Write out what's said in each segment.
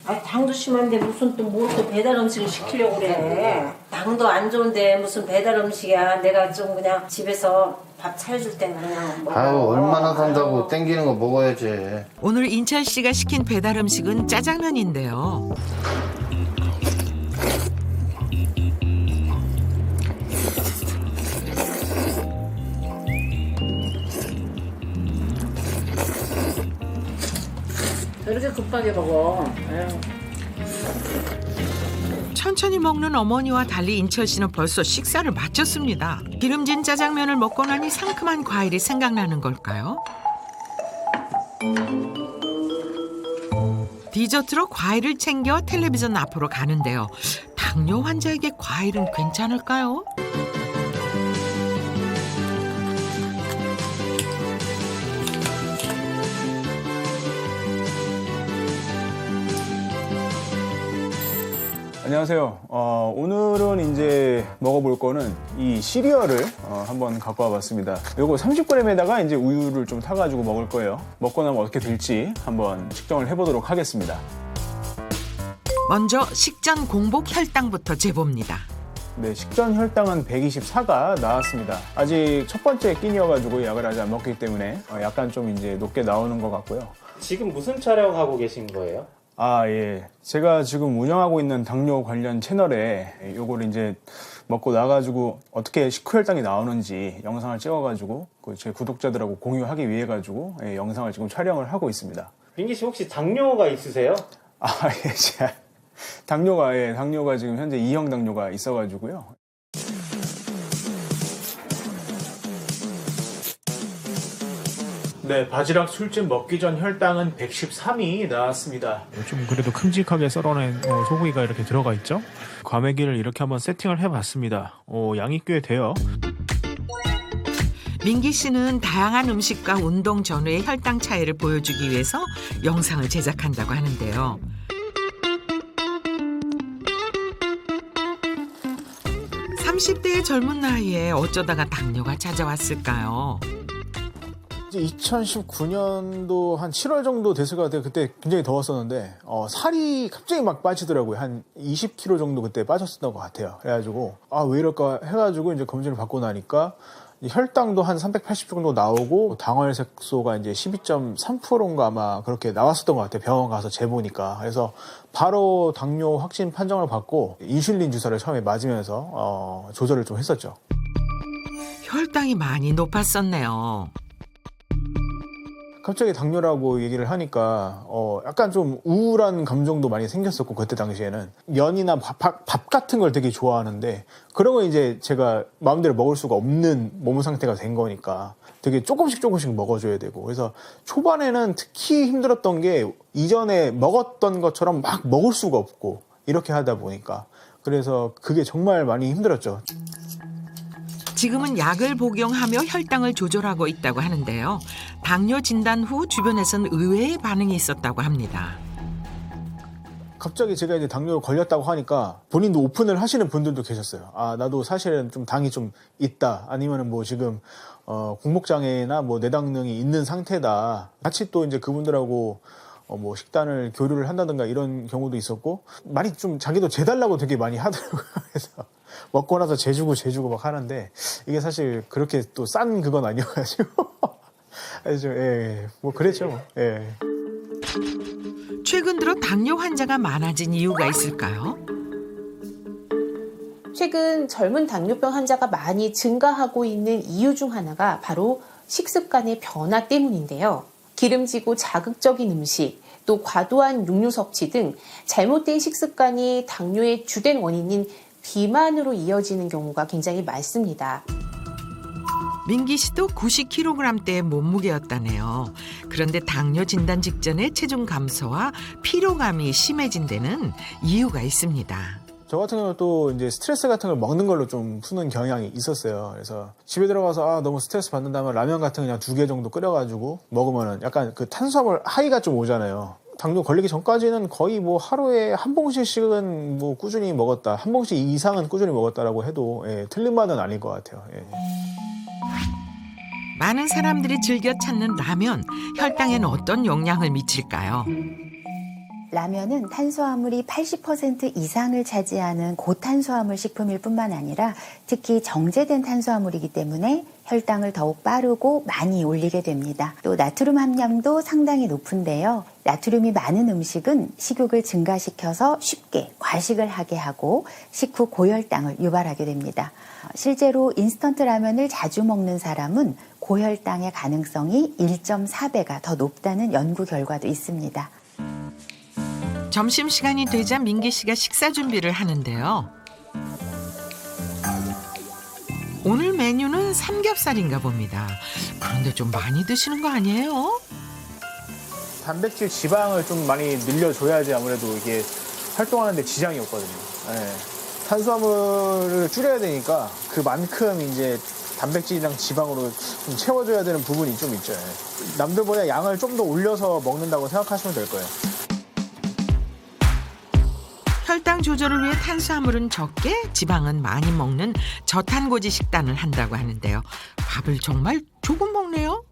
아, 당도 심한데 무슨 또 뭘 또 배달 음식을 시키려고 그래. 당도 안 좋은데 무슨 배달 음식이야. 내가 좀 그냥 집에서 밥 차려줄 때는 그냥 먹어. 아유 얼마나 산다고 땡기는 거 먹어야지. 오늘 인철 씨가 시킨 배달 음식은 짜장면인데요. 왜 이렇게 급하게 먹어? 에휴. 천천히 먹는 어머니와 달리 인철 씨는 벌써 식사를 마쳤습니다. 기름진 짜장면을 먹고 나니 상큼한 과일이 생각나는 걸까요? 디저트로 과일을 챙겨 텔레비전 앞으로 가는데요. 당뇨 환자에게 과일은 괜찮을까요? 안녕하세요. 오늘은 이제 먹어볼 거는 이 시리얼을 한번 갖고 와봤습니다. 요거 30g에다가 이제 우유를 좀 타가지고 먹을 거예요. 먹고 나면 어떻게 될지 한번 측정을 해보도록 하겠습니다. 먼저 식전 공복 혈당부터 재봅니다. 네, 식전 혈당은 124가 나왔습니다. 아직 첫 번째 끼니여가지고 약을 아직 안 먹기 때문에 약간 좀 이제 높게 나오는 것 같고요. 지금 무슨 촬영하고 계신 거예요? 아, 예. 제가 지금 운영하고 있는 당뇨 관련 채널에 요거를 이제 먹고 나가지고 어떻게 식후혈당이 나오는지 영상을 찍어가지고 제 구독자들하고 공유하기 위해 가지고 영상을 지금 촬영을 하고 있습니다. 민기 씨 혹시 당뇨가 있으세요? 아, 예. 제가 당뇨가 지금 현재 2형 당뇨가 있어가지고요. 네, 바지락 술집 먹기 전 혈당은 113이 나왔습니다. 좀 그래도 큼직하게 썰어낸 소고기가 이렇게 들어가 있죠. 과메기를 이렇게 한번 세팅을 해봤습니다. 양이 꽤 돼요. 민기 씨는 다양한 음식과 운동 전후의 혈당 차이를 보여주기 위해서 영상을 제작한다고 하는데요. (30대의) 젊은 나이에 어쩌다가 당뇨가 찾아왔을까요? 이제 2019년도 한 7월 정도 됐을 것 같아요. 그때 굉장히 더웠었는데 살이 갑자기 막 빠지더라고요. 한 20kg 정도 그때 빠졌었던 것 같아요. 그래가지고 왜 이럴까 해가지고 이제 검진을 받고 나니까 혈당도 한 380 정도 나오고 당화혈색소가 이제 12.3%인가 아마 그렇게 나왔었던 것 같아요. 병원 가서 재보니까. 그래서 바로 당뇨 확진 판정을 받고 인슐린 주사를 처음에 맞으면서 조절을 좀 했었죠. 혈당이 많이 높았었네요. 갑자기 당뇨라고 얘기를 하니까 약간 좀 우울한 감정도 많이 생겼었고, 그때 당시에는 면이나 밥 같은 걸 되게 좋아하는데 그런 거 이제 제가 마음대로 먹을 수가 없는 몸 상태가 된 거니까 되게 조금씩 먹어줘야 되고, 그래서 초반에는 특히 힘들었던 게 이전에 먹었던 것처럼 막 먹을 수가 없고 이렇게 하다 보니까, 그래서 그게 정말 많이 힘들었죠. 지금은 약을 복용하며 혈당을 조절하고 있다고 하는데요. 당뇨 진단 후 주변에선 의외의 반응이 있었다고 합니다. 갑자기 제가 이제 당뇨에 걸렸다고 하니까 본인도 오픈을 하시는 분들도 계셨어요. 나도 사실은 좀 당이 좀 있다. 아니면은 뭐 지금 공복장애나 뭐 내당능이 있는 상태다. 같이 또 이제 그분들하고 뭐 식단을 교류를 한다든가 이런 경우도 있었고, 많이 좀 자기도 재달라고 되게 많이 하더라고요. 그래서 먹고 나서 재주고 막 하는데 이게 사실 그렇게 또 싼 그건 아니어가지고 그래서 뭐 그랬죠. 뭐. 예. 최근 들어 당뇨 환자가 많아진 이유가 있을까요? 최근 젊은 당뇨병 환자가 많이 증가하고 있는 이유 중 하나가 바로 식습관의 변화 때문인데요. 기름지고 자극적인 음식, 또 과도한 육류 섭취 등 잘못된 식습관이 당뇨의 주된 원인인 비만으로 이어지는 경우가 굉장히 많습니다. 민기 씨도 90kg대의 몸무게였다네요. 그런데 당뇨 진단 직전에 체중 감소와 피로감이 심해진 데는 이유가 있습니다. 저 같은 경우는 또 이제 스트레스 같은 걸 먹는 걸로 좀 푸는 경향이 있었어요. 그래서 집에 들어가서 너무 스트레스 받는다면 라면 같은 거 그냥 2개 정도 끓여가지고 먹으면은 약간 그 탄수화물 하이가 좀 오잖아요. 당뇨 걸리기 전까지는 거의 뭐 하루에 한 봉씩은 뭐 꾸준히 먹었다, 한 봉씩 이상은 꾸준히 먹었다라고 해도 틀린 말은 아닐 것 같아요. 많은 사람들이 즐겨 찾는 라면, 혈당에는 어떤 영향을 미칠까요? 라면은 탄수화물이 80% 이상을 차지하는 고탄수화물 식품일 뿐만 아니라 특히 정제된 탄수화물이기 때문에 혈당을 더욱 빠르고 많이 올리게 됩니다. 또 나트륨 함량도 상당히 높은데요. 나트륨이 많은 음식은 식욕을 증가시켜서 쉽게 과식을 하게 하고 식후 고혈당을 유발하게 됩니다. 실제로 인스턴트 라면을 자주 먹는 사람은 고혈당의 가능성이 1.4배가 더 높다는 연구 결과도 있습니다. 점심시간이 되자 민기 씨가 식사 준비를 하는데요. 오늘 메뉴는 삼겹살인가 봅니다. 그런데 좀 많이 드시는 거 아니에요? 단백질 지방을 좀 많이 늘려줘야지 아무래도 이게 활동하는데 지장이 없거든요. 예. 탄수화물을 줄여야 되니까 그만큼 이제 단백질이랑 지방으로 좀 채워줘야 되는 부분이 좀 있죠. 예. 남들보다 양을 좀 더 올려서 먹는다고 생각하시면 될 거예요. 혈당 조절을 위해 탄수화물은 적게, 지방은 많이 먹는 저탄고지 식단을 한다고 하는데요. 밥을 정말 조금 먹네요.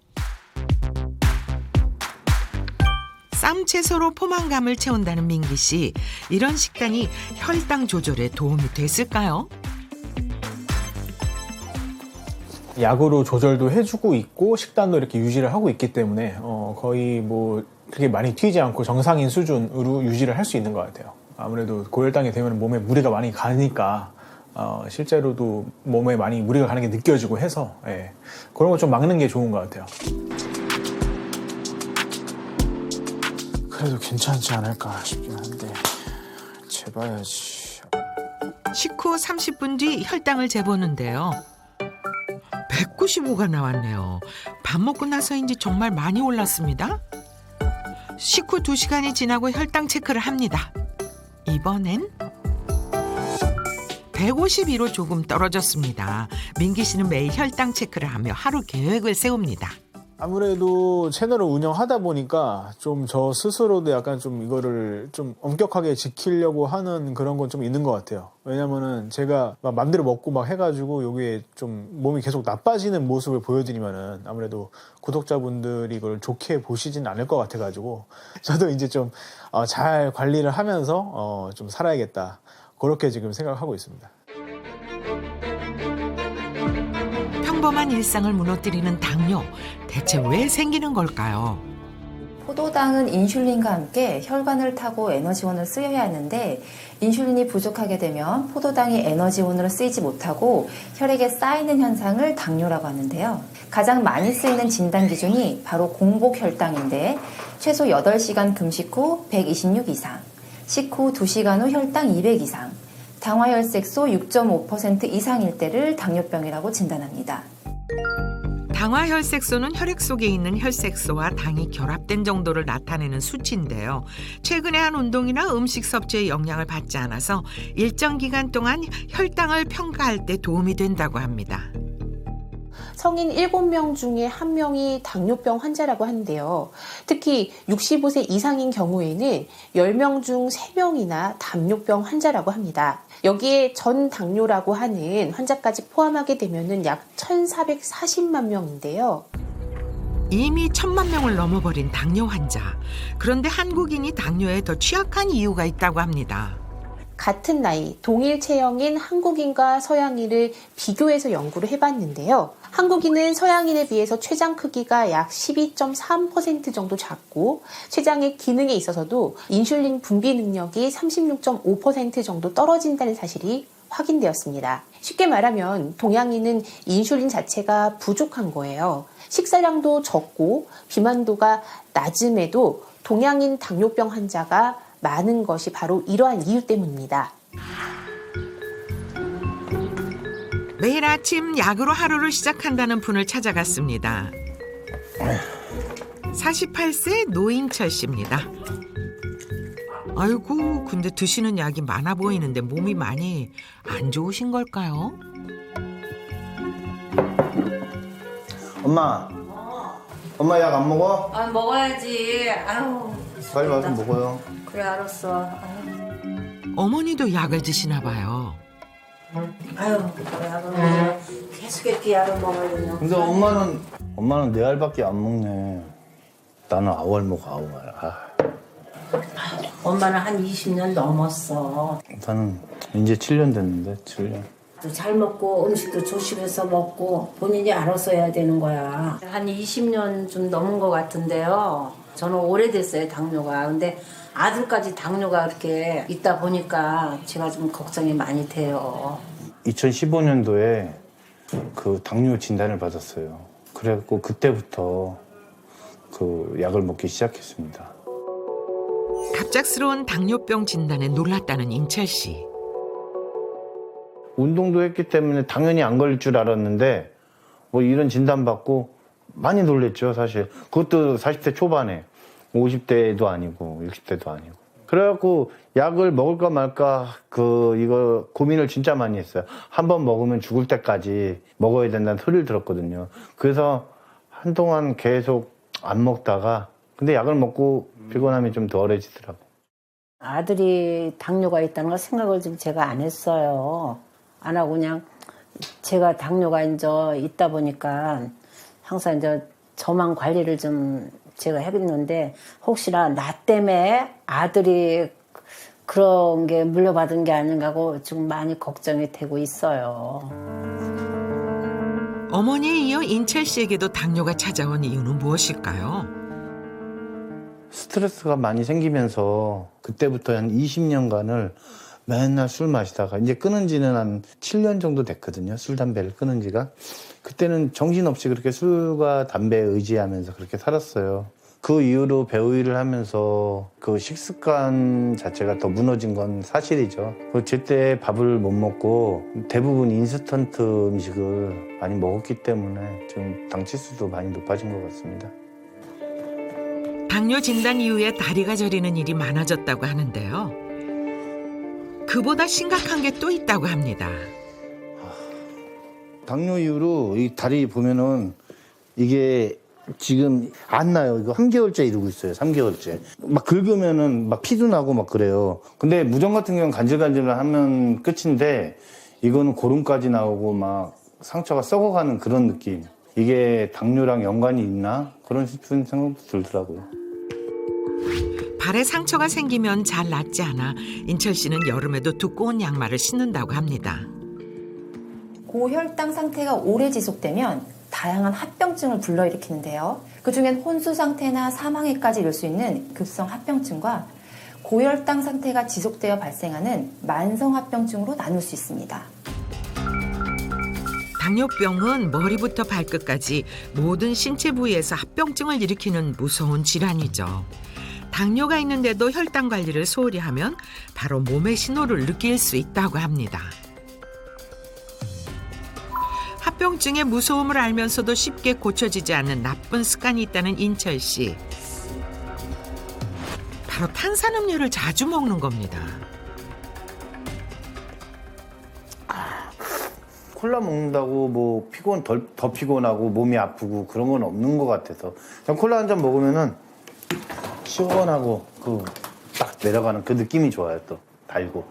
쌈채소로 포만감을 채운다는 민기 씨. 이런 식단이 혈당 조절에 도움이 됐을까요? 약으로 조절도 해주고 있고 식단도 이렇게 유지를 하고 있기 때문에 거의 뭐 그렇게 많이 튀지 않고 정상인 수준으로 유지를 할 수 있는 것 같아요. 아무래도 고혈당이 되면 몸에 무리가 많이 가니까 실제로도 몸에 많이 무리가 가는 게 느껴지고 해서 그런 거 좀 막는 게 좋은 것 같아요. 그래도 괜찮지 않을까 싶긴 한데 재봐야지. 식후 30분 뒤 혈당을 재보는데요. 195가 나왔네요. 밥 먹고 나서인지 정말 많이 올랐습니다. 식후 2시간이 지나고 혈당 체크를 합니다. 이번엔 152로 조금 떨어졌습니다. 민기 씨는 매일 혈당 체크를 하며 하루 계획을 세웁니다. 아무래도 채널을 운영하다 보니까 좀 저 스스로도 약간 좀 이거를 좀 엄격하게 지키려고 하는 그런 건 좀 있는 것 같아요. 왜냐면은 제가 막 맘대로 먹고 막 해가지고 여기에 좀 몸이 계속 나빠지는 모습을 보여드리면은 아무래도 구독자분들이 이걸 좋게 보시진 않을 것 같아가지고 저도 이제 좀 잘 관리를 하면서 좀 살아야겠다. 그렇게 지금 생각하고 있습니다. 평범한 일상을 무너뜨리는 당뇨. 대체 왜 생기는 걸까요? 포도당은 인슐린과 함께 혈관을 타고 에너지원을 쓰여야 하는데 인슐린이 부족하게 되면 포도당이 에너지원으로 쓰이지 못하고 혈액에 쌓이는 현상을 당뇨라고 하는데요. 가장 많이 쓰이는 진단 기준이 바로 공복 혈당인데 최소 8시간 금식 후 126 이상, 식후 2시간 후 혈당 200 이상, 당화혈색소 6.5% 이상일 때를 당뇨병이라고 진단합니다. 당화혈색소는 혈액 속에 있는 혈색소와 당이 결합된 정도를 나타내는 수치인데요. 최근에 한 운동이나 음식 섭취에 영향을 받지 않아서 일정 기간 동안 혈당을 평가할 때 도움이 된다고 합니다. 성인 7명 중에 1명이 당뇨병 환자라고 하는데요. 특히 65세 이상인 경우에는 10명 중 3명이나 당뇨병 환자라고 합니다. 여기에 전 당뇨라고 하는 환자까지 포함하게 되면 약 1,440만 명인데요. 이미 1,000만 명을 넘어버린 당뇨 환자. 그런데 한국인이 당뇨에 더 취약한 이유가 있다고 합니다. 같은 나이, 동일 체형인 한국인과 서양인을 비교해서 연구를 해봤는데요. 한국인은 서양인에 비해서 췌장 크기가 약 12.3% 정도 작고 췌장의 기능에 있어서도 인슐린 분비 능력이 36.5% 정도 떨어진다는 사실이 확인되었습니다. 쉽게 말하면 동양인은 인슐린 자체가 부족한 거예요. 식사량도 적고 비만도가 낮음에도 동양인 당뇨병 환자가 많은 것이 바로 이러한 이유 때문입니다. 매일 아침 약으로 하루를 시작한다는 분을 찾아갔습니다. 48세 노인철 씨입니다. 아이고, 근데 드시는 약이 많아 보이는데 몸이 많이 안 좋으신 걸까요? 엄마 약 안 먹어? 아 먹어야지. 아유. 빨리 와서 먹어요. 그래 알았어. 아유, 어머니도 약을 드시나 봐요. 아유 그래 약을 먹어. 계속 이렇게 약을 먹어야 되냐. 근데 엄마는 내 알밖에 안 먹네. 나는 아월 먹어 아월. 엄마는 한 20년 넘었어. 나는 이제 7년 됐는데 7년. 또 잘 먹고 음식도 조심해서 먹고 본인이 알아서 해야 되는 거야. 한 20년 좀 넘은 것 같은데요. 저는 오래됐어요, 당뇨가. 근데 아들까지 당뇨가 그렇게 있다 보니까 제가 좀 걱정이 많이 돼요. 2015년도에 그 당뇨 진단을 받았어요. 그래갖고 그때부터 그 약을 먹기 시작했습니다. 갑작스러운 당뇨병 진단에 놀랐다는 인철 씨. 운동도 했기 때문에 당연히 안 걸릴 줄 알았는데 뭐 이런 진단 받고 많이 놀랬죠, 사실. 그것도 40대 초반에 50대도 아니고 60대도 아니고. 그래갖고 약을 먹을까 말까 이거 고민을 진짜 많이 했어요. 한 번 먹으면 죽을 때까지 먹어야 된다는 소리를 들었거든요. 그래서 한동안 계속 안 먹다가 근데 약을 먹고 피곤함이 좀 덜해지더라고. 아들이 당뇨가 있다는 걸 생각을 좀 제가 안 했어요. 안 하고 그냥 제가 당뇨가 이제 있다 보니까 항상 이제 저만 관리를 좀 제가 해봤는데 혹시나 나 때문에 아들이 그런 게 물려받은 게 아닌가 하고 좀 많이 걱정이 되고 있어요. 어머니에 이어 인철 씨에게도 당뇨가 찾아온 이유는 무엇일까요? 스트레스가 많이 생기면서 그때부터 한 20년간을 맨날 술 마시다가 이제 끊은 지는 한 7년 정도 됐거든요. 술, 담배를 끊은 지가. 그때는 정신없이 그렇게 술과 담배에 의지하면서 그렇게 살았어요. 그 이후로 배우 일을 하면서 그 식습관 자체가 더 무너진 건 사실이죠. 제때 밥을 못 먹고 대부분 인스턴트 음식을 많이 먹었기 때문에 지금 당 치수도 많이 높아진 것 같습니다. 당뇨 진단 이후에 다리가 저리는 일이 많아졌다고 하는데요. 그보다 심각한 게 또 있다고 합니다. 당뇨 이후로 이 다리 보면은 이게 지금 안 나요. 이거 3개월째 이러고 있어요. 3개월째. 막 긁으면은 막 피도 나고 막 그래요. 근데 무정 같은 경우는 간질간질 하면 끝인데 이거는 고름까지 나오고 막 상처가 썩어가는 그런 느낌. 이게 당뇨랑 연관이 있나? 그런 싶은 생각도 들더라고요. 발에 상처가 생기면 잘 낫지 않아 인철 씨는 여름에도 두꺼운 양말을 신는다고 합니다. 고혈당 상태가 오래 지속되면 다양한 합병증을 불러일으키는데요. 그중엔 혼수 상태나 사망에까지 이를 수 있는 급성 합병증과 고혈당 상태가 지속되어 발생하는 만성 합병증으로 나눌 수 있습니다. 당뇨병은 머리부터 발끝까지 모든 신체 부위에서 합병증을 일으키는 무서운 질환이죠. 당뇨가 있는데도 혈당 관리를 소홀히 하면 바로 몸의 신호를 느낄 수 있다고 합니다. 합병증의 무서움을 알면서도 쉽게 고쳐지지 않는 나쁜 습관이 있다는 인철 씨. 바로 탄산음료를 자주 먹는 겁니다. 콜라 먹는다고 뭐 더 피곤하고 몸이 아프고 그런 건 없는 것 같아서 그냥 콜라 한 잔 먹으면은 시원하고 그 딱 내려가는 그 느낌이 좋아요. 또 달고.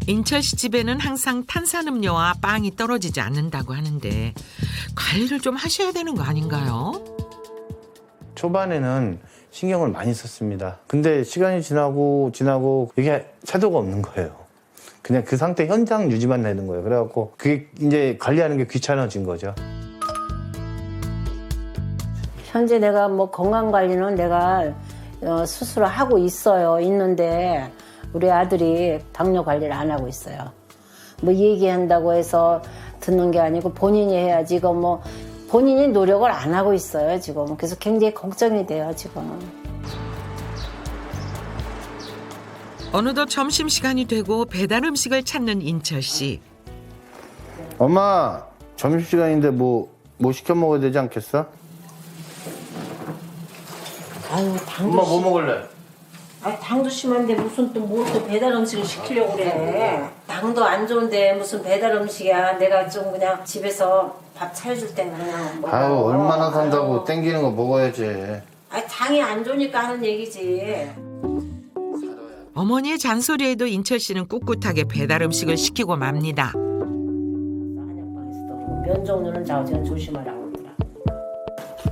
인철 씨 집에는 항상 탄산음료와 빵이 떨어지지 않는다고 하는데 관리를 좀 하셔야 되는 거 아닌가요? 초반에는 신경을 많이 썼습니다. 근데 시간이 지나고 이게 차도가 없는 거예요. 그냥 그 상태 현장 유지만 되는 거예요. 그래갖고 그게 이제 관리하는 게 귀찮아진 거죠. 현재 내가 뭐 건강 관리는 내가 스스로 하고 있는데 우리 아들이 당뇨 관리를 안 하고 있어요. 뭐 얘기한다고 해서 듣는 게 아니고 본인이 해야지. 이거 뭐 본인이 노력을 안 하고 있어요, 지금. 그래서 굉장히 걱정이 돼요, 지금. 어느덧 점심시간이 되고 배달 음식을 찾는 인철 씨. 엄마, 점심시간인데 뭐 시켜 먹어야 되지 않겠어? 아유, 당도 엄마 뭐 먹을래? 아니, 당도 심한데 무슨 또 뭘 또 배달 음식을 시키려고 그래. 당도 안 좋은데 무슨 배달 음식이야. 내가 좀 그냥 집에서 밥 차려줄 때는 그냥 먹어. 아유, 얼마나 산다고 아유. 땡기는 거 먹어야지. 아니, 당이 안 좋으니까 하는 얘기지. 어머니의 잔소리에도 인철 씨는 꿋꿋하게 배달 음식을 시키고 맙니다. 한약방에서도 면 종류는 자우지간 조심하라고 그러더라.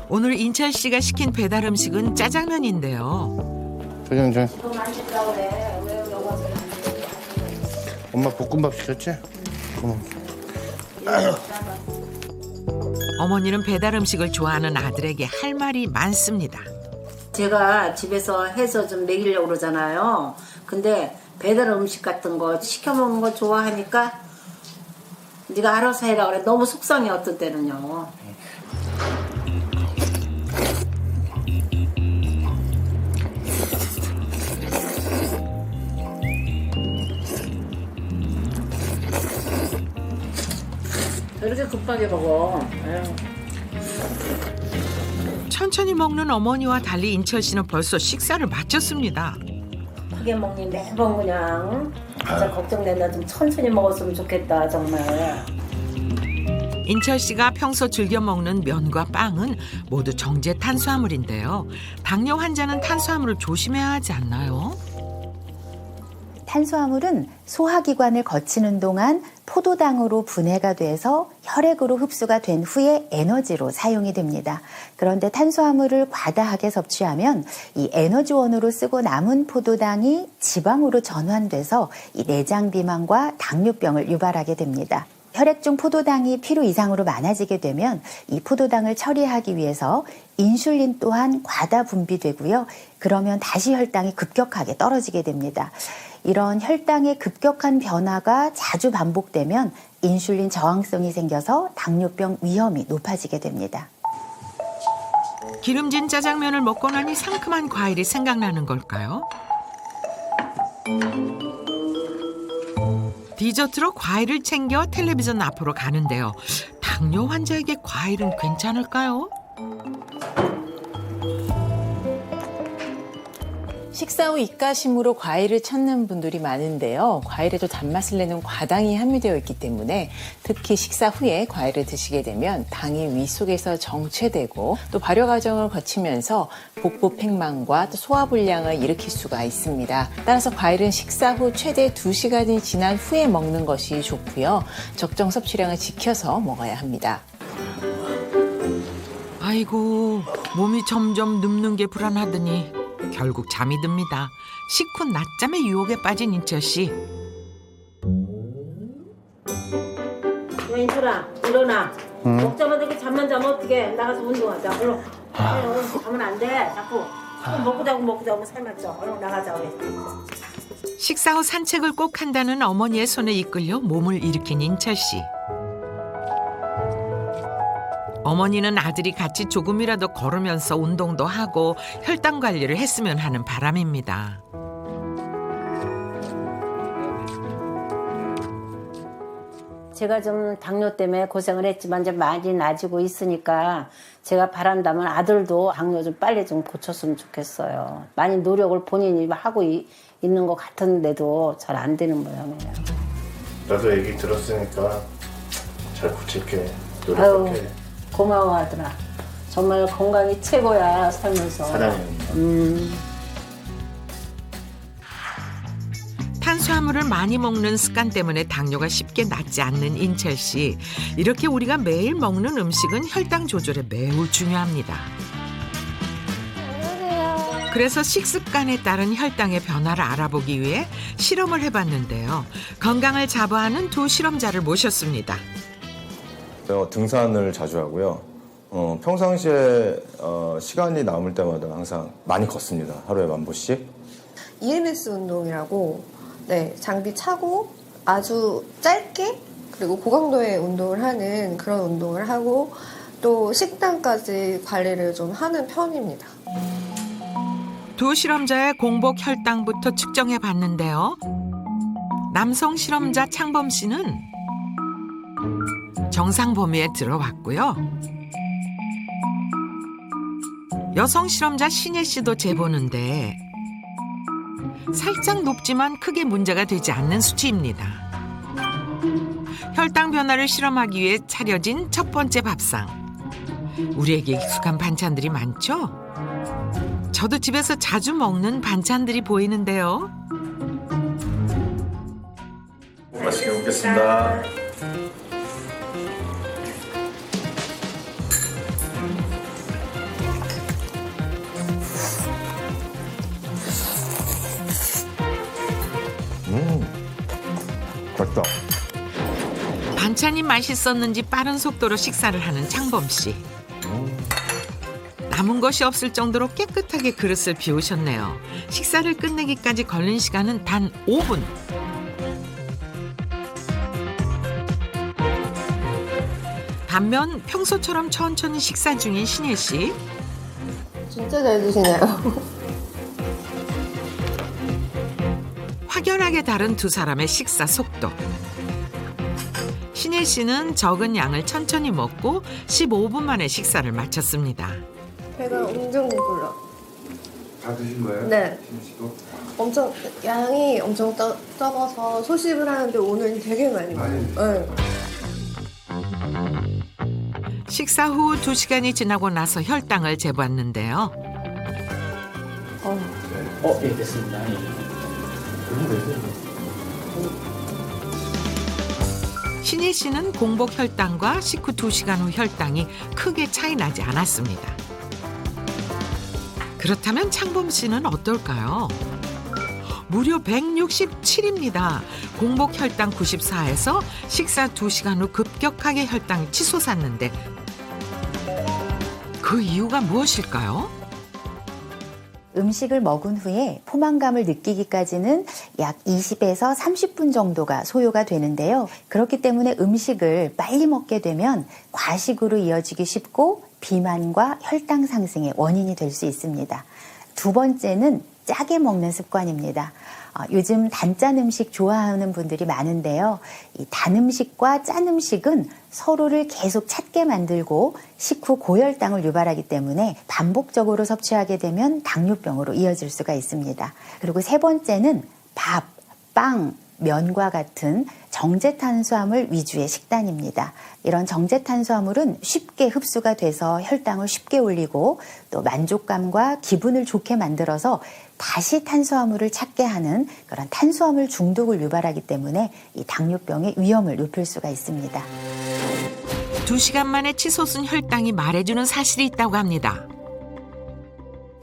오늘 인철 씨가 시킨 배달 음식은 짜장면인데요. 조정정. 엄마 볶음밥 시켰지? 어머니는 배달 음식을 좋아하는 아들에게 할 말이 많습니다. 제가 집에서 해서 좀 먹이려고 그러잖아요. 근데 배달 음식 같은 거 시켜 먹는 거 좋아하니까 네가 알아서 해라 그래. 너무 속상해 어떤 때는요. 왜 이렇게 급하게 먹어? 에휴. 천천히 먹는 어머니와 달리 인철 씨는 벌써 식사를 마쳤습니다. 크게 먹니 매번 그냥 진짜 걱정된다. 좀 천천히 먹었으면 좋겠다 정말. 인철 씨가 평소 즐겨 먹는 면과 빵은 모두 정제 탄수화물인데요. 당뇨 환자는 탄수화물을 조심해야 하지 않나요? 탄수화물은 소화기관을 거치는 동안 포도당으로 분해가 돼서 혈액으로 흡수가 된 후에 에너지로 사용이 됩니다. 그런데 탄수화물을 과다하게 섭취하면 이 에너지원으로 쓰고 남은 포도당이 지방으로 전환돼서 이 내장 비만과 당뇨병을 유발하게 됩니다. 혈액 중 포도당이 필요 이상으로 많아지게 되면 이 포도당을 처리하기 위해서 인슐린 또한 과다 분비되고요. 그러면 다시 혈당이 급격하게 떨어지게 됩니다. 이런 혈당의 급격한 변화가 자주 반복되면 인슐린 저항성이 생겨서 당뇨병 위험이 높아지게 됩니다. 기름진 짜장면을 먹고 나니 상큼한 과일이 생각나는 걸까요? 디저트로 과일을 챙겨 텔레비전 앞으로 가는데요. 당뇨 환자에게 과일은 괜찮을까요? 식사 후 입가심으로 과일을 찾는 분들이 많은데요. 과일에도 단맛을 내는 과당이 함유되어 있기 때문에 특히 식사 후에 과일을 드시게 되면 당이 위 속에서 정체되고 또 발효 과정을 거치면서 복부 팽만과 또 소화불량을 일으킬 수가 있습니다. 따라서 과일은 식사 후 최대 2시간이 지난 후에 먹는 것이 좋고요. 적정 섭취량을 지켜서 먹어야 합니다. 아이고, 몸이 점점 눕는 게 불안하더니 결국 잠이 듭니다. 식후 낮잠의 유혹에 빠진 인철 씨. 야 인철아 일어나. 먹자마자 이렇게 잠만 자면 어떡해. 나가서 운동하자. 얼른. 얼른 자면 안 돼. 자꾸 먹고 자고 살만 쪄. 얼른 나가자 우리. 식사 후 산책을 꼭 한다는 어머니의 손에 이끌려 몸을 일으킨 인철 씨. 어머니는 아들이 같이 조금이라도 걸으면서 운동도 하고 혈당 관리를 했으면 하는 바람입니다. 제가 좀 당뇨 때문에 고생을 했지만 이제 많이 나아지고 있으니까 제가 바란다면 아들도 당뇨 좀 빨리 좀 고쳤으면 좋겠어요. 많이 노력을 본인이 하고 있는 것 같은데도 잘 안 되는 모양이에요. 나도 얘기 들었으니까 잘 고칠게. 아유, 노력할게. 고마워 아들아. 정말 건강이 최고야 살면서. 사랑해. 탄수화물을 많이 먹는 습관 때문에 당뇨가 쉽게 낫지 않는 인철 씨. 이렇게 우리가 매일 먹는 음식은 혈당 조절에 매우 중요합니다. 그래서 식습관에 따른 혈당의 변화를 알아보기 위해 실험을 해봤는데요. 건강을 자부하는 두 실험자를 모셨습니다. 등산을 자주 하고요. 평상시에 시간이 남을 때마다 항상 많이 걷습니다. 하루에 10,000보씩. EMS 운동이라고 장비 차고 아주 짧게 그리고 고강도의 운동을 하는 그런 운동을 하고 또 식단까지 관리를 좀 하는 편입니다. 두 실험자의 공복 혈당부터 측정해 봤는데요. 남성 실험자 창범 씨는 정상 범위에 들어왔고요. 여성 실험자 신예 씨도 재보는데 살짝 높지만 크게 문제가 되지 않는 수치입니다. 혈당 변화를 실험하기 위해 차려진 첫 번째 밥상. 우리에게 익숙한 반찬들이 많죠? 저도 집에서 자주 먹는 반찬들이 보이는데요. 맛있게 먹겠습니다. 맛있다. 반찬이 맛있었는지 빠른 속도로 식사를 하는 창범 씨. 남은 것이 없을 정도로 깨끗하게 그릇을 비우셨네요. 식사를 끝내기까지 걸린 시간은 단 5분. 반면 평소처럼 천천히 식사 중인 신혜 씨. 진짜 잘 드시네요. 확연하게 다른 두 사람의 식사 속도. 신혜 씨는 적은 양을 천천히 먹고 15분 만에 식사를 마쳤습니다. 배가 엄청 불러. 다 드신 거예요? 네. 신혜 씨도? 엄청 양이 엄청 적어서 소식을 하는데 오늘 되게 많이 먹어요. 네. 식사 후 2시간이 지나고 나서 혈당을 재봤는데요. 예, 됐습니다. 신혜 씨는 공복 혈당과 식후 2시간 후 혈당이 크게 차이 나지 않았습니다. 그렇다면 창범 씨는 어떨까요? 무려 167입니다. 공복 혈당 94에서 식사 2시간 후 급격하게 혈당이 치솟았는데 그 이유가 무엇일까요? 음식을 먹은 후에 포만감을 느끼기까지는 약 20에서 30분 정도가 소요가 되는데요. 그렇기 때문에 음식을 빨리 먹게 되면 과식으로 이어지기 쉽고 비만과 혈당 상승의 원인이 될 수 있습니다. 두 번째는 짜게 먹는 습관입니다. 요즘 단짠 음식 좋아하는 분들이 많은데요. 이 단 음식과 짠 음식은 서로를 계속 찾게 만들고 식후 고혈당을 유발하기 때문에 반복적으로 섭취하게 되면 당뇨병으로 이어질 수가 있습니다. 그리고 세 번째는 밥, 빵, 면과 같은 정제 탄수화물 위주의 식단입니다. 이런 정제 탄수화물은 쉽게 흡수가 돼서 혈당을 쉽게 올리고 또 만족감과 기분을 좋게 만들어서 다시 탄수화물을 찾게 하는 그런 탄수화물 중독을 유발하기 때문에 이 당뇨병의 위험을 높일 수가 있습니다. 2시간 만에 치솟은 혈당이 말해주는 사실이 있다고 합니다.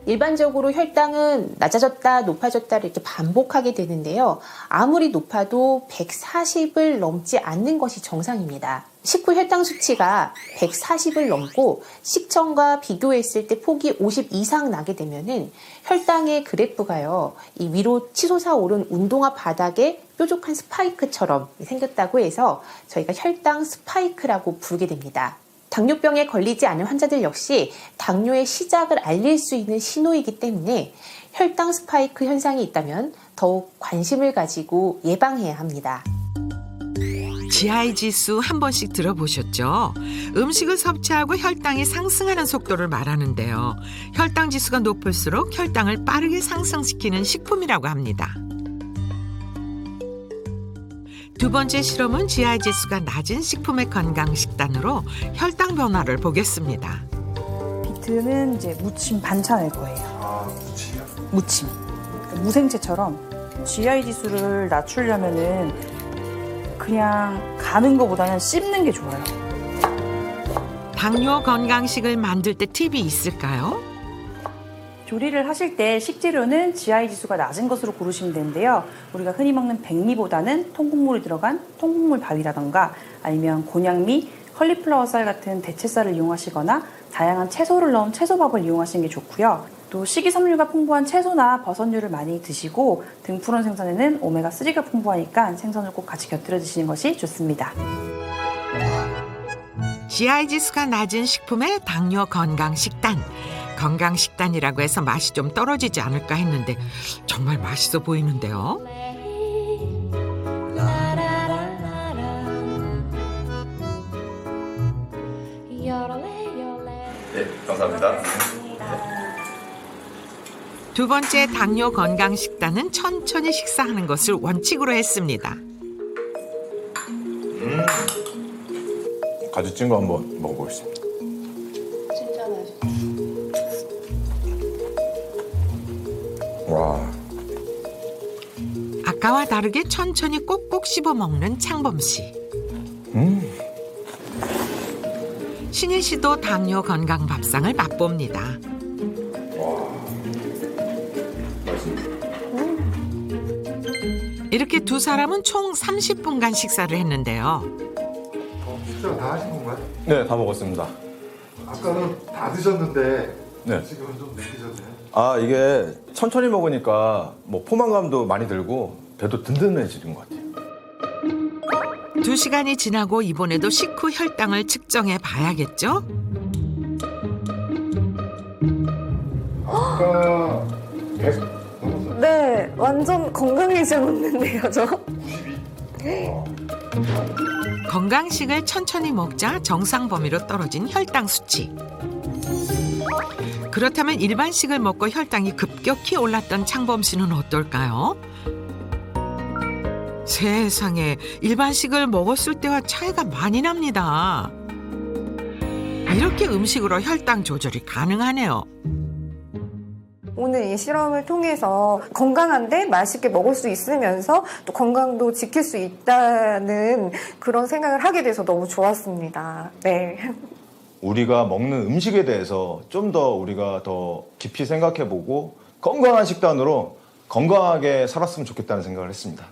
일반적으로 혈당은 낮아졌다 높아졌다를 이렇게 반복하게 되는데요. 아무리 높아도 140을 넘지 않는 것이 정상입니다. 식후 혈당 수치가 140을 넘고 식전과 비교했을 때 폭이 50 이상 나게 되면은 혈당의 그래프가요, 이 위로 치솟아 오른 운동화 바닥에 뾰족한 스파이크처럼 생겼다고 해서 저희가 혈당 스파이크라고 부르게 됩니다. 당뇨병에 걸리지 않은 환자들 역시 당뇨의 시작을 알릴 수 있는 신호이기 때문에 혈당 스파이크 현상이 있다면 더욱 관심을 가지고 예방해야 합니다. GI 지수 한 번씩 들어보셨죠? 음식을 섭취하고 혈당이 상승하는 속도를 말하는데요. 혈당 지수가 높을수록 혈당을 빠르게 상승시키는 식품이라고 합니다. 두 번째 실험은 GI 지수가 낮은 식품의 건강 식단으로 혈당 변화를 보겠습니다. 비트는 이제 무침 반찬일 거예요. 아, 무침이요? 무침. 무생채처럼 GI 지수를 낮추려면은 그냥 가는 것보다는 씹는 게 좋아요. 당뇨 건강식을 만들 때 팁이 있을까요? 조리를 하실 때 식재료는 GI 지수가 낮은 것으로 고르시면 되는데요. 우리가 흔히 먹는 백미보다는 통곡물이 들어간 통곡물 밥이라던가 아니면 곤약미, 컬리플라워 쌀 같은 대체쌀을 이용하시거나 다양한 채소를 넣은 채소밥을 이용하시는 게 좋고요. 또 식이섬유가 풍부한 채소나 버섯류를 많이 드시고 등푸른 생선에는 오메가3가 풍부하니까 생선을 꼭 같이 곁들여 드시는 것이 좋습니다. GI 지수가 낮은 식품의 당뇨 건강 식단. 건강 식단이라고 해서 맛이 좀 떨어지지 않을까 했는데 정말 맛있어 보이는데요. 네, 감사합니다. 두 번째 당뇨 건강 식단은 천천히 식사하는 것을 원칙으로 했습니다. 가지 찐 거 한번 먹어보겠습니다. 진짜 맛있어. 와, 아까와 다르게 천천히 꼭꼭 씹어 먹는 창범 씨. 신혜 씨도 당뇨 건강 밥상을 맛봅니다. 와, 맛있습니다. 이렇게 두 사람은 총 30분간 식사를 했는데요. 식사 다 하신 건가요? 네, 다 먹었습니다. 아까는 다 드셨는데 네. 지금은 좀 느끼셨네요. 아, 이게 천천히 먹으니까 뭐 포만감도 많이 들고 배도 든든해지는 것 같아요. 2시간이 지나고 이번에도 식후 혈당을 측정해 봐야겠죠? 아까 100 넘었어요. 네, 완전 건강해졌는데요, 저. 건강식을 천천히 먹자 정상 범위로 떨어진 혈당 수치. 그렇다면 일반식을 먹고 혈당이 급격히 올랐던 창범 씨는 어떨까요? 세상에, 일반식을 먹었을 때와 차이가 많이 납니다. 이렇게 음식으로 혈당 조절이 가능하네요. 오늘 이 실험을 통해서 건강한데 맛있게 먹을 수 있으면서 또 건강도 지킬 수 있다는 그런 생각을 하게 돼서 너무 좋았습니다. 네. 우리가 먹는 음식에 대해서 좀 더 우리가 더 깊이 생각해보고 건강한 식단으로 건강하게 살았으면 좋겠다는 생각을 했습니다.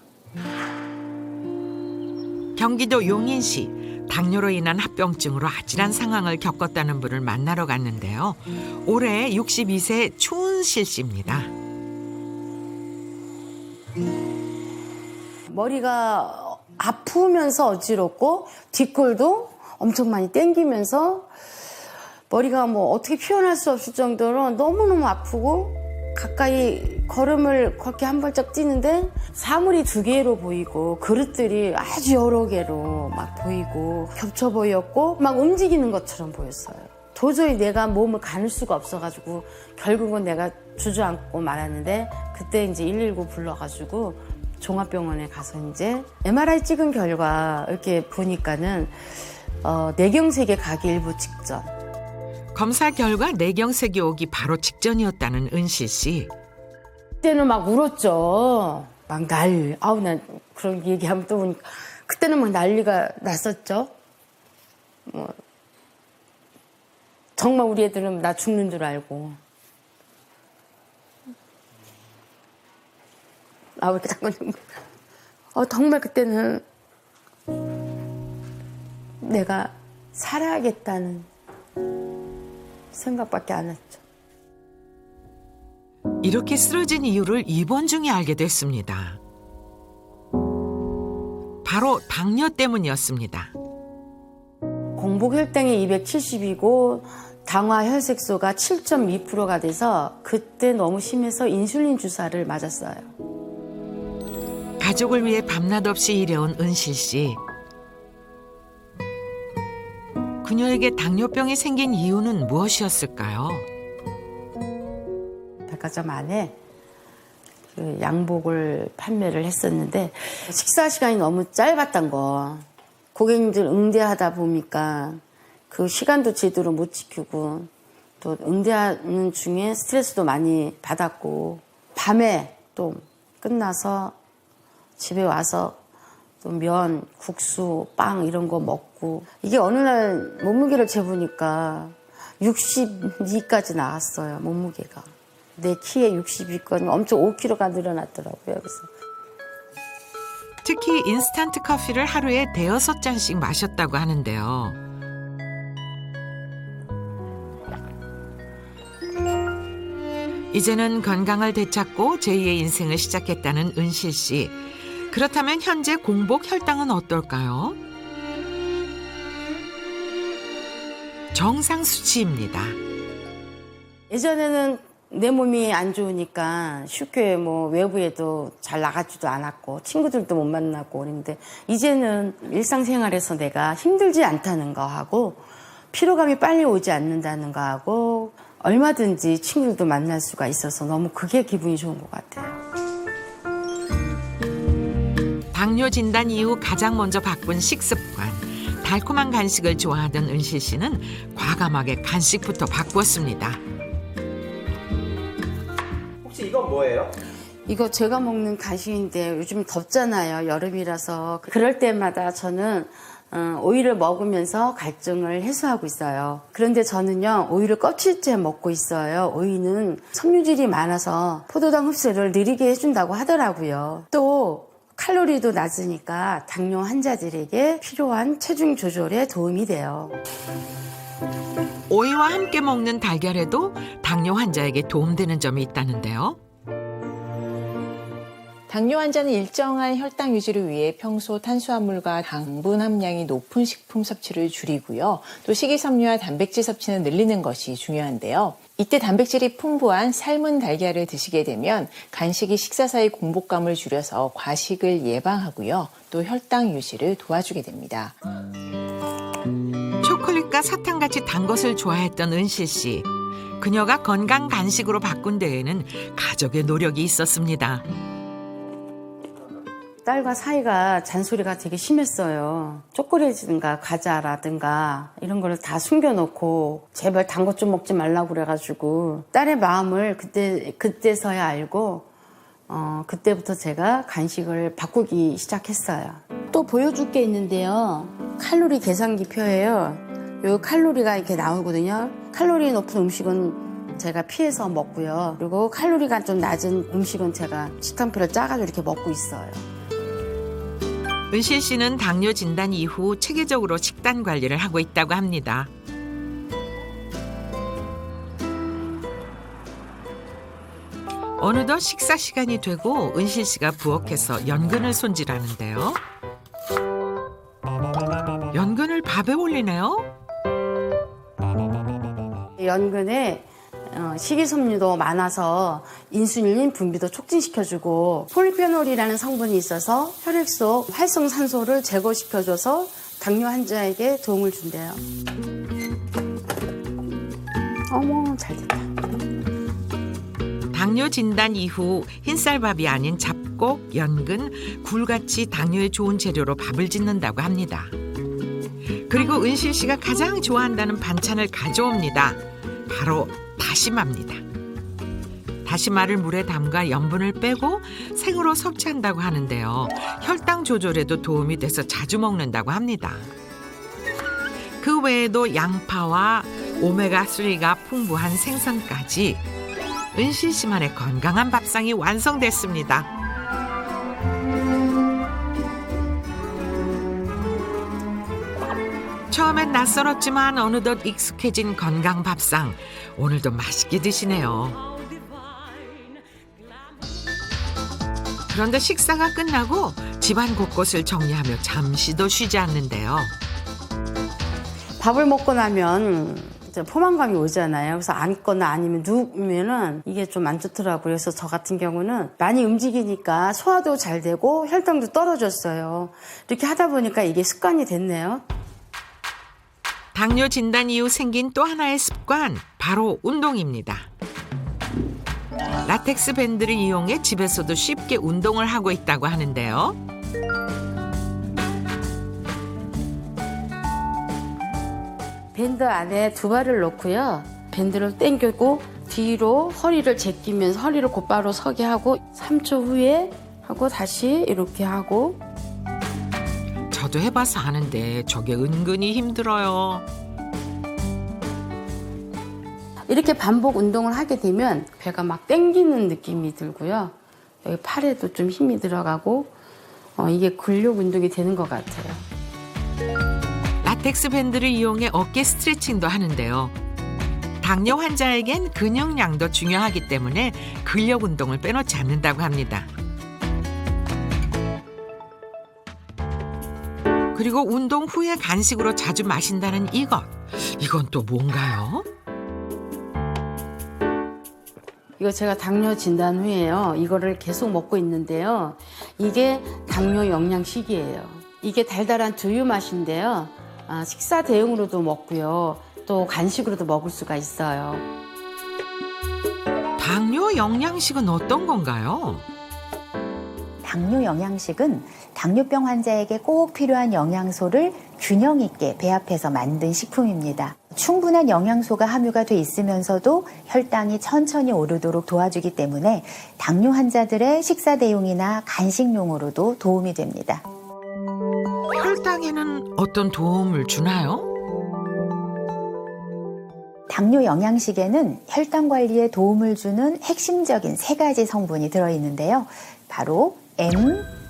경기도 용인시, 당뇨로 인한 합병증으로 아찔한 상황을 겪었다는 분을 만나러 갔는데요. 올해 62세 추은실 씨입니다. 머리가 아프면서 어지럽고 뒷골도 엄청 많이 땡기면서 머리가 뭐 어떻게 표현할 수 없을 정도로 너무너무 아프고 가까이 걸음을 그렇게 한 발짝 뛰는데 사물이 2개로 보이고 그릇들이 아주 여러 개로 막 보이고 겹쳐 보였고 막 움직이는 것처럼 보였어요. 도저히 내가 몸을 가눌 수가 없어가지고 결국은 내가 주저앉고 말았는데 그때 이제 119 불러가지고 종합병원에 가서 이제 MRI 찍은 결과 이렇게 보니까는 뇌경색에 가기 일부 직전. 검사 결과 뇌경색이 오기 바로 직전이었다는 은실 씨. 그때는 막 울었죠. 막 난리. 아우, 난 그런 얘기하면 또 보니까 그때는 막 난리가 났었죠. 뭐 정말 우리 애들은 나 죽는 줄 알고. 아, 왜 이렇게 자꾸 정말 그때는 내가 살아야겠다는 생각밖에 안 했죠. 이렇게 쓰러진 이유를 입원 중에 알게 됐습니다. 바로 당뇨 때문이었습니다. 공복 혈당이 270이고 당화 혈색소가 7.2%가 돼서 그때 너무 심해서 인슐린 주사를 맞았어요. 가족을 위해 밤낮 없이 일해온 은실 씨. 그녀에게 당뇨병이 생긴 이유는 무엇이었을까요? 백화점 안에 그 양복을 판매를 했었는데 식사 시간이 너무 짧았던 거. 고객님들 응대하다 보니까 그 시간도 제대로 못 지키고 또 응대하는 중에 스트레스도 많이 받았고 밤에 또 끝나서 집에 와서 또 면, 국수, 빵 이런 거 먹고 이게 어느 날 몸무게를 재보니까 62까지 나왔어요. 몸무게가. 내 키에 62까지 엄청 5kg가 늘어났더라고요. 그래서 특히 인스턴트 커피를 하루에 5-6잔씩 마셨다고 하는데요. 이제는 건강을 되찾고 제2의 인생을 시작했다는 은실 씨. 그렇다면 현재 공복 혈당은 어떨까요? 정상 수치입니다. 예전에는 내 몸이 안 좋으니까 쉽게 뭐 외부에도 잘 나가지도 않았고 친구들도 못 만나고 그랬는데 이제는 일상생활에서 내가 힘들지 않다는 거 하고 피로감이 빨리 오지 않는다는 거 하고 얼마든지 친구들도 만날 수가 있어서 너무 그게 기분이 좋은 것 같아요. 당뇨 진단 이후 가장 먼저 바꾼 식습관. 달콤한 간식을 좋아하던 은실 씨는 과감하게 간식부터 바꾸었습니다. 혹시 이건 뭐예요? 이거 제가 먹는 간식인데 요즘 덥잖아요. 여름이라서. 그럴 때마다 저는 오이를 먹으면서 갈증을 해소하고 있어요. 그런데 저는요, 오이를 껍질째 먹고 있어요. 오이는 섬유질이 많아서 포도당 흡수를 느리게 해준다고 하더라고요. 또 칼로리도 낮으니까 당뇨 환자들에게 필요한 체중 조절에 도움이 돼요. 오이와 함께 먹는 달걀에도 당뇨 환자에게 도움되는 점이 있다는데요. 당뇨 환자는 일정한 혈당 유지를 위해 평소 탄수화물과 당분 함량이 높은 식품 섭취를 줄이고요. 또 식이섬유와 단백질 섭취는 늘리는 것이 중요한데요. 이때 단백질이 풍부한 삶은 달걀을 드시게 되면 간식이 식사 사이 공복감을 줄여서 과식을 예방하고요. 또 혈당 유지를 도와주게 됩니다. 초콜릿과 사탕같이 단 것을 좋아했던 은실 씨. 그녀가 건강 간식으로 바꾼 데에는 가족의 노력이 있었습니다. 딸과 사이가 잔소리가 되게 심했어요. 초콜릿이든가 과자라든가 이런 거를 다 숨겨놓고 제발 단 것 좀 먹지 말라고 그래가지고 딸의 마음을 그때서야 알고 그때부터 제가 간식을 바꾸기 시작했어요. 또 보여줄 게 있는데요. 칼로리 계산기 표예요. 요 칼로리가 이렇게 나오거든요. 칼로리 높은 음식은 제가 피해서 먹고요. 그리고 칼로리가 좀 낮은 음식은 제가 식단표를 짜가지고 이렇게 먹고 있어요. 은실 씨는 당뇨 진단 이후 체계적으로 식단 관리를 하고 있다고 합니다. 어느덧 식사 시간이 되고 은실 씨가 부엌에서 연근을 손질하는데요. 연근을 밥에 올리네요. 연근에 식이섬유도 많아서 인슐린 분비도 촉진시켜주고 폴리페놀이라는 성분이 있어서 혈액 속 활성산소를 제거시켜줘서 당뇨 환자에게 도움을 준대요. 어머, 잘 됐다. 당뇨 진단 이후 흰쌀밥이 아닌 잡곡, 연근, 굴같이 당뇨에 좋은 재료로 밥을 짓는다고 합니다. 그리고 은실 씨가 가장 좋아한다는 반찬을 가져옵니다. 바로 다시마입니다. 다시마를 물에 담가 염분을 빼고 생으로 섭취한다고 하는데요. 혈당 조절에도 도움이 돼서 자주 먹는다고 합니다. 그 외에도 양파와 오메가3가 풍부한 생선까지 은실 씨만의 건강한 밥상이 완성됐습니다. 처음엔 낯설었지만 어느덧 익숙해진 건강 밥상. 오늘도 맛있게 드시네요. 그런데 식사가 끝나고 집안 곳곳을 정리하며 잠시도 쉬지 않는데요. 밥을 먹고 나면 이제 포만감이 오잖아요. 그래서 앉거나 아니면 누우면은 이게 좀 안 좋더라고요. 그래서 저 같은 경우는 많이 움직이니까 소화도 잘 되고 혈당도 떨어졌어요. 이렇게 하다 보니까 이게 습관이 됐네요. 당뇨 진단 이후 생긴 또 하나의 습관, 바로 운동입니다. 라텍스 밴드를 이용해 집에서도 쉽게 운동을 하고 있다고 하는데요. 밴드 안에 두 발을 넣고요. 밴드를 당기고 뒤로 허리를 제끼면서 허리를 곧바로 서게 하고 3초 후에 하고 다시 이렇게 하고 저도 해봐서 아는데 저게 은근히 힘들어요. 이렇게 반복 운동을 하게 되면 배가 막 당기는 느낌이 들고요. 여기 팔에도 좀 힘이 들어가고 이게 근력 운동이 되는 것 같아요. 라텍스 밴드를 이용해 어깨 스트레칭도 하는데요. 당뇨 환자에겐 근육량도 중요하기 때문에 근력 운동을 빼놓지 않는다고 합니다. 그리고 운동 후에 간식으로 자주 마신다는 이것. 이건 또 뭔가요? 이거 제가 당뇨 진단 후에요. 이거를 계속 먹고 있는데요. 이게 당뇨 영양식이에요. 이게 달달한 두유 맛인데요. 식사 대용으로도 먹고요. 또 간식으로도 먹을 수가 있어요. 당뇨 영양식은 어떤 건가요? 당뇨 영양식은 당뇨병 환자에게 꼭 필요한 영양소를 균형 있게 배합해서 만든 식품입니다. 충분한 영양소가 함유가 돼 있으면서도 혈당이 천천히 오르도록 도와주기 때문에 당뇨 환자들의 식사 대용이나 간식용으로도 도움이 됩니다. 혈당에는 어떤 도움을 주나요? 당뇨 영양식에는 혈당 관리에 도움을 주는 핵심적인 3가지 성분이 들어있는데요. 바로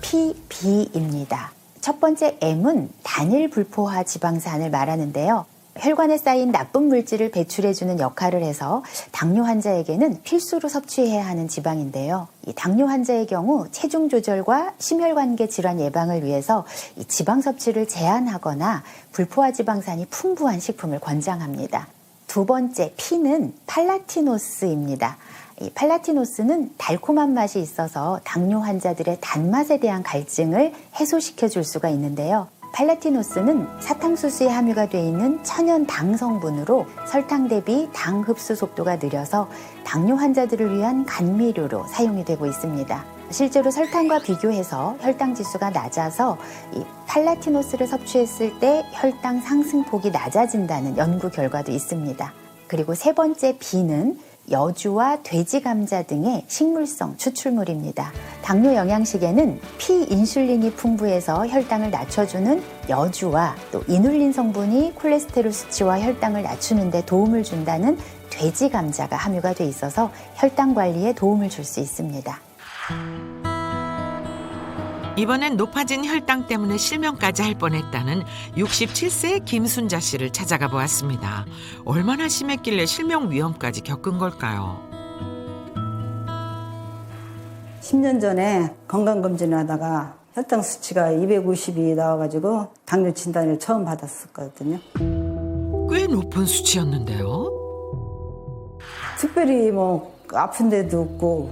MPB입니다. 첫 번째 M은 단일 불포화 지방산을 말하는데요. 혈관에 쌓인 나쁜 물질을 배출해주는 역할을 해서 당뇨 환자에게는 필수로 섭취해야 하는 지방인데요. 이 당뇨 환자의 경우 체중 조절과 심혈관계 질환 예방을 위해서 이 지방 섭취를 제한하거나 불포화 지방산이 풍부한 식품을 권장합니다. 두 번째 P는 팔라티노스입니다. 이 팔라티노스는 달콤한 맛이 있어서 당뇨 환자들의 단맛에 대한 갈증을 해소시켜 줄 수가 있는데요. 팔라티노스는 사탕수수에 함유가 되어 있는 천연 당 성분으로 설탕 대비 당 흡수 속도가 느려서 당뇨 환자들을 위한 감미료로 사용이 되고 있습니다. 실제로 설탕과 비교해서 혈당 지수가 낮아서 이 팔라티노스를 섭취했을 때 혈당 상승폭이 낮아진다는 연구 결과도 있습니다. 그리고 세 번째 B는 여주와 돼지 감자 등의 식물성 추출물입니다. 당뇨 영양식에는 피인슐린이 풍부해서 혈당을 낮춰주는 여주와 또 이눌린 성분이 콜레스테롤 수치와 혈당을 낮추는 데 도움을 준다는 돼지 감자가 함유가 돼 있어서 혈당 관리에 도움을 줄 수 있습니다. 이번엔 높아진 혈당 때문에 실명까지 할 뻔했다는 67세 김순자 씨를 찾아가 보았습니다. 얼마나 심했길래 실명 위험까지 겪은 걸까요? 10년 전에 건강검진을 하다가 혈당 수치가 250이 나와가지고 당뇨 진단을 처음 받았었거든요. 꽤 높은 수치였는데요. 특별히 뭐 아픈 데도 없고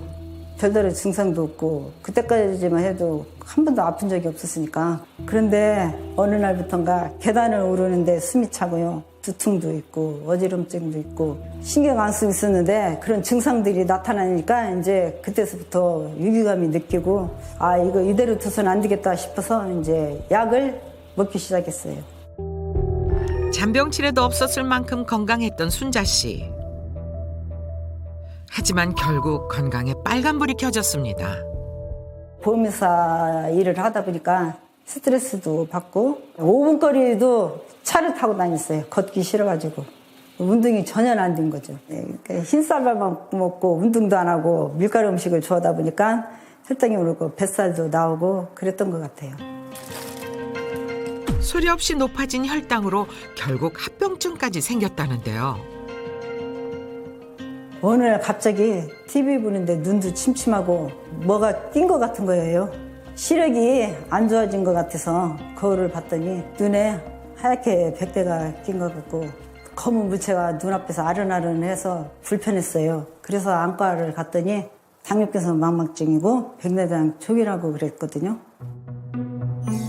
별다른 증상도 없고 그때까지만 해도 한 번도 아픈 적이 없었으니까. 그런데 어느 날부턴가 계단을 오르는데 숨이 차고요. 두통도 있고 어지럼증도 있고 신경 안 쓰고 있었는데 그런 증상들이 나타나니까 이제 그때서부터 위기감이 느끼고 아 이거 이대로 둬서는 안 되겠다 싶어서 이제 약을 먹기 시작했어요. 잔병 치레도 없었을 만큼 건강했던 순자 씨. 하지만 결국 건강에 빨간불이 켜졌습니다. 보험회사 일을 하다 보니까 스트레스도 받고 5분 거리도 차를 타고 다녔어요. 걷기 싫어가지고. 운동이 전혀 안 된 거죠. 그러니까 흰쌀밥만 먹고 운동도 안 하고 밀가루 음식을 좋아하다 보니까 혈당이 오르고 뱃살도 나오고 그랬던 것 같아요. 소리 없이 높아진 혈당으로 결국 합병증까지 생겼다는데요. 어느 날 갑자기 TV 보는데 눈도 침침하고 뭐가 띈 것 같은 거예요. 시력이 안 좋아진 것 같아서 거울을 봤더니 눈에 하얗게 백대가 낀 것 같고 검은 물체가 눈앞에서 아른아른해서 불편했어요. 그래서 안과를 갔더니 당뇨병성 망막증이고 백내장 초기라고 그랬거든요.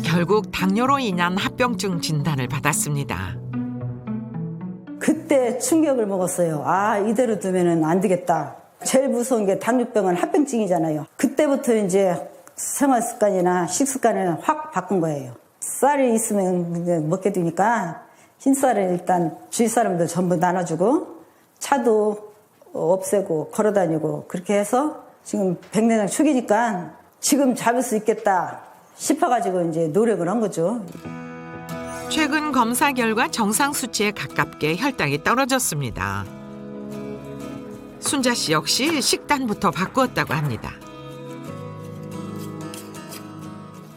결국 당뇨로 인한 합병증 진단을 받았습니다. 그때 충격을 먹었어요. 아, 이대로 두면은 안 되겠다. 제일 무서운 게 당뇨병은 합병증이잖아요. 그때부터 이제 생활 습관이나 식습관을 확 바꾼 거예요. 쌀이 있으면 먹게 되니까 흰쌀을 일단 주위 사람들 전부 나눠주고 차도 없애고 걸어다니고 그렇게 해서 지금 백내장 초기니까 지금 잡을 수 있겠다 싶어가지고 이제 노력을 한 거죠. 최근 검사 결과 정상 수치에 가깝게 혈당이 떨어졌습니다. 순자 씨 역시 식단부터 바꾸었다고 합니다.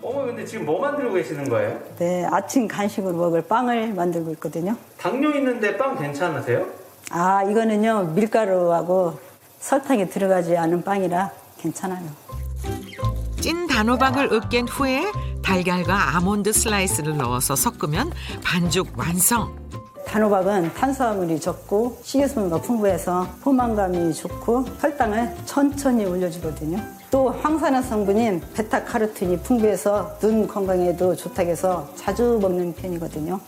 어머 근데 지금 뭐 만들고 계시는 거예요? 네, 아침 간식으로 먹을 빵을 만들고 있거든요. 당뇨 있는데 빵 괜찮으세요? 아, 이거는요 밀가루하고 설탕이 들어가지 않은 빵이라 괜찮아요. 찐 단호박을 으깬 후에 달걀과 아몬드 슬라이스를 넣어서 섞으면 반죽 완성. 단호박은 탄수화물이 적고 식이섬유가 풍부해서 포만감이 좋고 혈당을 천천히 올려주거든요. 또 황산화 성분인 베타카로틴이 풍부해서 눈 건강에도 좋다고 해서 자주 먹는 편이거든요.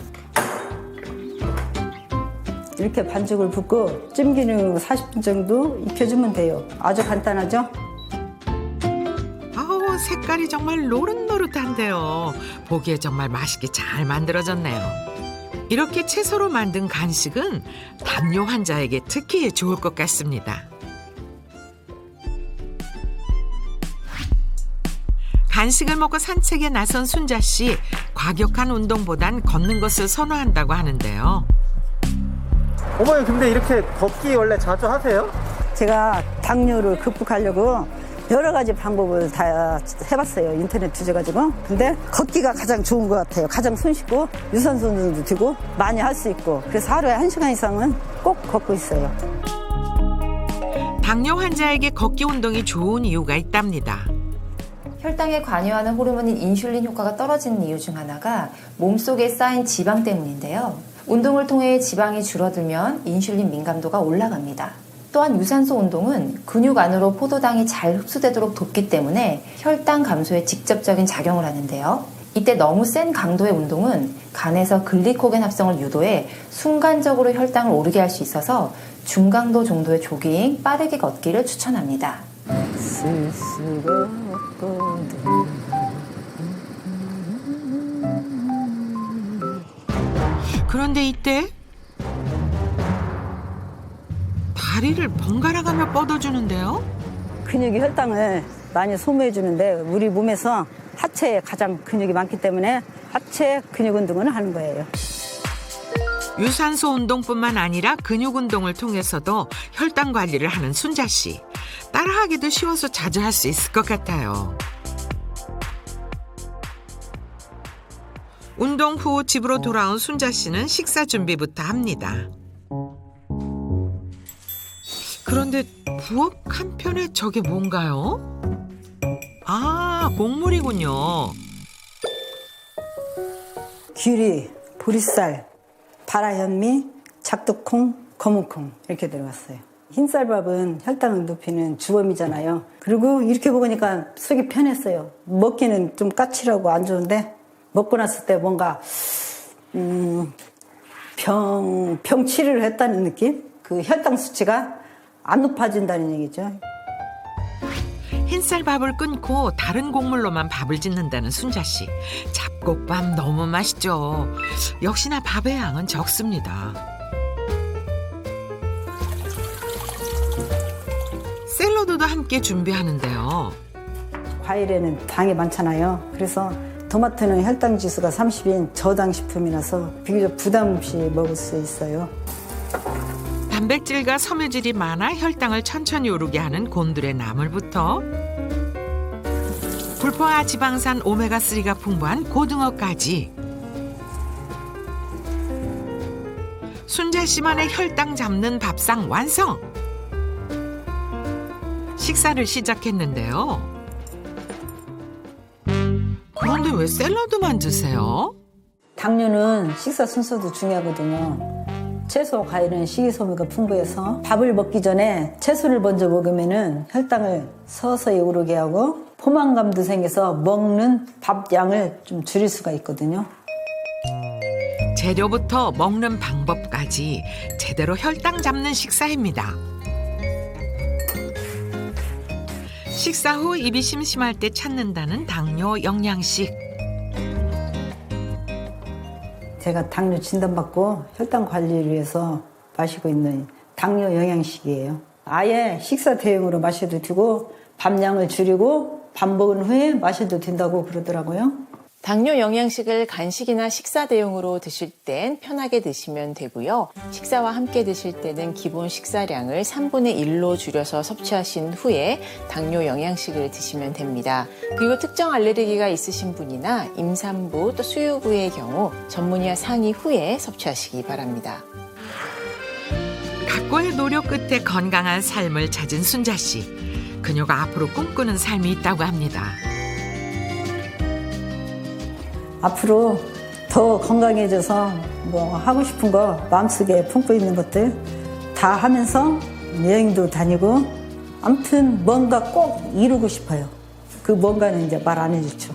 이렇게 반죽을 붓고 찜기는 40분 정도 익혀주면 돼요. 아주 간단하죠? 아우, 색깔이 정말 노릇노릇한데요. 보기에 정말 맛있게 잘 만들어졌네요. 이렇게 채소로 만든 간식은 당뇨 환자에게 특히 좋을 것 같습니다. 간식을 먹고 산책에 나선 순자 씨, 과격한 운동보단 걷는 것을 선호한다고 하는데요. 어머니 근데 이렇게 걷기 원래 자주 하세요? 제가 당뇨를 극복하려고 여러 가지 방법을 다 해봤어요. 인터넷 뒤져가지고. 근데 걷기가 가장 좋은 것 같아요. 가장 손쉽고 유산소 운동도 되고 많이 할 수 있고. 그래서 하루에 1시간 이상은 꼭 걷고 있어요. 당뇨 환자에게 걷기 운동이 좋은 이유가 있답니다. 혈당에 관여하는 호르몬인 인슐린 효과가 떨어지는 이유 중 하나가 몸속에 쌓인 지방 때문인데요. 운동을 통해 지방이 줄어들면 인슐린 민감도가 올라갑니다. 또한 유산소 운동은 근육 안으로 포도당이 잘 흡수되도록 돕기 때문에 혈당 감소에 직접적인 작용을 하는데요. 이때 너무 센 강도의 운동은 간에서 글리코겐 합성을 유도해 순간적으로 혈당을 오르게 할 수 있어서 중강도 정도의 조깅, 빠르게 걷기를 추천합니다. 그런데 이때 다리를 번갈아가며 뻗어주는데요. 근육이 혈당을 많이 소모해 주는데 우리 몸에서 하체에 가장 근육이 많기 때문에 하체 근육 운동을 하는 거예요. 유산소 운동뿐만 아니라 근육 운동을 통해서도 혈당 관리를 하는 순자 씨. 따라하기도 쉬워서 자주 할 수 있을 것 같아요. 운동 후 집으로 돌아온 순자 씨는 식사 준비부터 합니다. 그런데 부엌 한편에 저게 뭔가요? 아, 곡물이군요. 귀리, 보리쌀, 바라현미, 작두콩, 거문콩 이렇게 들어갔어요. 흰쌀밥은 혈당을 높이는 주범이잖아요. 그리고 이렇게 먹으니까 속이 편했어요. 먹기는 좀 까칠하고 안 좋은데 먹고 났을 때 뭔가 병 치료를 했다는 느낌? 그 혈당 수치가 안 높아진다는 얘기죠. 흰쌀밥을 끊고 다른 곡물로만 밥을 짓는다는 순자 씨. 잡곡밥 너무 맛있죠. 역시나 밥의 양은 적습니다. 샐러드도 함께 준비하는데요. 과일에는 당이 많잖아요. 그래서 토마토는 혈당 지수가 30인 저당 식품이라서 비교적 부담 없이 먹을 수 있어요. 단백질과 섬유질이 많아 혈당을 천천히 오르게 하는 곤드레 나물부터 불포화 지방산 오메가3가 풍부한 고등어까지 순자 씨만의 혈당 잡는 밥상 완성! 식사를 시작했는데요. 그런데 왜 샐러드만 드세요? 당뇨는 식사 순서도 중요하거든요. 채소, 과일은 식이섬유가 풍부해서 밥을 먹기 전에 채소를 먼저 먹으면 혈당을 서서히 오르게 하고 포만감도 생겨서 먹는 밥 양을 좀 줄일 수가 있거든요. 재료부터 먹는 방법까지 제대로 혈당 잡는 식사입니다. 식사 후 입이 심심할 때 찾는다는 당뇨 영양식. 제가 당뇨 진단받고 혈당 관리를 위해서 마시고 있는 당뇨 영양식이에요. 아예 식사 대용으로 마셔도 되고 밥량을 줄이고 밥 먹은 후에 마셔도 된다고 그러더라고요. 당뇨 영양식을 간식이나 식사 대용으로 드실 땐 편하게 드시면 되고요. 식사와 함께 드실 때는 기본 식사량을 3분의 1로 줄여서 섭취하신 후에 당뇨 영양식을 드시면 됩니다. 그리고 특정 알레르기가 있으신 분이나 임산부 또 수유부의 경우 전문의와 상의 후에 섭취하시기 바랍니다. 각고의 노력 끝에 건강한 삶을 찾은 순자 씨. 그녀가 앞으로 꿈꾸는 삶이 있다고 합니다. 앞으로 더 건강해져서 뭐 하고 싶은 거 마음속에 품고 있는 것들 다 하면서 여행도 다니고 아무튼 뭔가 꼭 이루고 싶어요. 그 뭔가는 이제 말 안 해주죠.